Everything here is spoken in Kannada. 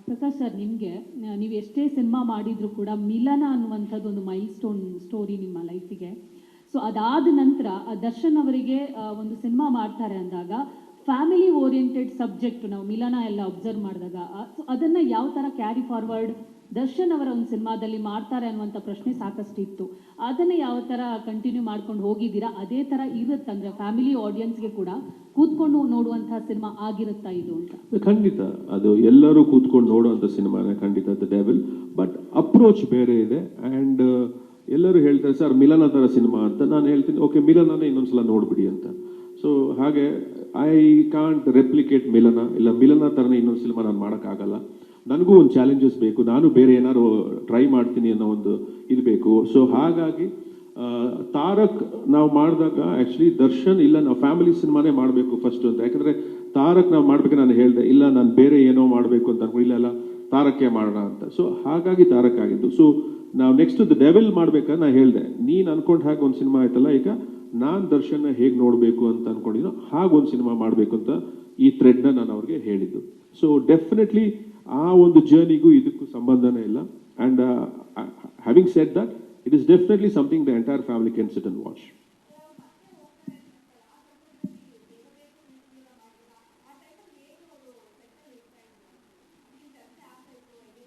ಪ್ರಕಾಶ್ ಸರ್, ನಿಮಗೆ ನೀವು ಎಷ್ಟೇ ಸಿನಿಮಾ ಮಾಡಿದರೂ ಕೂಡ ಮಿಲನ ಅನ್ನುವಂಥದ್ದು ಒಂದು ಮೈಲ್ ಸ್ಟೋರಿ ನಿಮ್ಮ ಲೈಫಿಗೆ. ಸೊ ಅದಾದ ನಂತರ ದರ್ಶನ್ ಅವರಿಗೆ ಒಂದು ಸಿನಿಮಾ ಮಾಡ್ತಾರೆ ಅಂದಾಗ ಫ್ಯಾಮಿಲಿ ಓರಿಯೆಂಟೆಡ್ ಸಬ್ಜೆಕ್ಟ್ ನಾವು ಮಿಲನ ಎಲ್ಲ ಅಬ್ಸರ್ವ್ ಮಾಡಿದಾಗ ಸೊ ಅದನ್ನು ಯಾವ ಥರ ಕ್ಯಾರಿ ಫಾರ್ವರ್ಡ್ ದರ್ಶನ್ ಅವರ ಒಂದು ಸಿನಿಮಾದಲ್ಲಿ ಮಾಡ್ತಾರೆ ಅನ್ನುವಂಥ ಪ್ರಶ್ನೆ ಸಾಕಷ್ಟು ಇತ್ತು. ಅದನ್ನು ಯಾವ ಥರ ಕಂಟಿನ್ಯೂ ಮಾಡ್ಕೊಂಡು ಹೋಗಿದ್ದೀರಾ? ಅದೇ ಥರ ಇರುತ್ತಂದ್ರೆ ಫ್ಯಾಮಿಲಿ ಆಡಿಯನ್ಸ್ಗೆ ಕೂಡ ಕೂತ್ಕೊಂಡು ನೋಡುವಂತಹ ಸಿನಿಮಾ ಆಗಿರುತ್ತಾ ಇದು ಅಂತ? ಖಂಡಿತ ಅದು ಎಲ್ಲರೂ ಕೂತ್ಕೊಂಡು ನೋಡುವಂಥ ಸಿನಿಮಾನೇ ಖಂಡಿತ ದ ಡೆವಿಲ್. ಬಟ್ ಅಪ್ರೋಚ್ ಬೇರೆ ಇದೆ. ಆ್ಯಂಡ್ ಎಲ್ಲರೂ ಹೇಳ್ತಾರೆ ಸರ್ ಮಿಲನ ಥರ ಸಿನಿಮಾ ಅಂತ. ನಾನು ಹೇಳ್ತೀನಿ ಓಕೆ ಮಿಲನನೇ ಇನ್ನೊಂದ್ಸಲ ನೋಡ್ಬಿಡಿ ಅಂತ. ಸೊ ಹಾಗೆ ಐ ಕಾಂಟ್ ರೆಪ್ಲಿಕೇಟ್ ಮಿಲನ, ಇಲ್ಲ ಮಿಲನ ಥರನೇ ಇನ್ನೊಂದು ಸಿನಿಮಾ ನಾನು ಮಾಡೋಕ್ಕಾಗಲ್ಲ. ನನಗೂ ಒಂದು ಚಾಲೆಂಜಸ್ ಬೇಕು, ನಾನು ಬೇರೆ ಏನಾದ್ರು ಟ್ರೈ ಮಾಡ್ತೀನಿ ಅನ್ನೋ ಒಂದು ಇದು ಬೇಕು. ಸೊ ಹಾಗಾಗಿ ತಾರಕ್ ನಾವು ಮಾಡಿದಾಗ ಆ್ಯಕ್ಚುಲಿ ದರ್ಶನ್ ಇಲ್ಲ ನಾವು ಫ್ಯಾಮಿಲಿ ಸಿನಿಮಾನೇ ಮಾಡಬೇಕು ಫಸ್ಟ್ ಅಂತ. ಯಾಕಂದರೆ ತಾರಕ್ ನಾವು ಮಾಡಬೇಕು ನಾನು ಹೇಳಿದೆ, ಇಲ್ಲ ನಾನು ಬೇರೆ ಏನೋ ಮಾಡಬೇಕು ಅಂತ ಅನ್ಕೊಂಡು ಇಲ್ಲ ತಾರಕ್ಕೆ ಮಾಡೋಣ ಅಂತ. ಸೊ ಹಾಗಾಗಿ ತಾರಕ್ ಆಗಿದ್ದು. ಸೊ ನಾವು ನೆಕ್ಸ್ಟ್ ದ ಡೆವಿಲ್ ಮಾಡ್ಬೇಕಾದ್ರೆ ನಾನು ಹೇಳಿದೆ, ನೀನು ಅನ್ಕೊಂಡು ಹಾಗೆ ಒಂದು ಸಿನಿಮಾ ಆಯ್ತಲ್ಲ, ಈಗ ನಾನು ದರ್ಶನ ಹೇಗೆ ನೋಡಬೇಕು ಅಂತ ಅನ್ಕೊಂಡಿದ್ದು ಹಾಗೊಂದು ಸಿನಿಮಾ ಮಾಡಬೇಕು ಅಂತ ಈ ಥ್ರೆಡ್ನ ನಾನು ಅವ್ರಿಗೆ ಹೇಳಿದ್ದು. ಸೊ ಡೆಫಿನೆಟ್ಲಿ ಆ ಒಂದು ಜರ್ನಿಗೂ ಇದಕ್ಕೂ ಸಂಬಂಧನೇ ಇಲ್ಲ. And having said that, it is definitely something the entire family can sit and watch.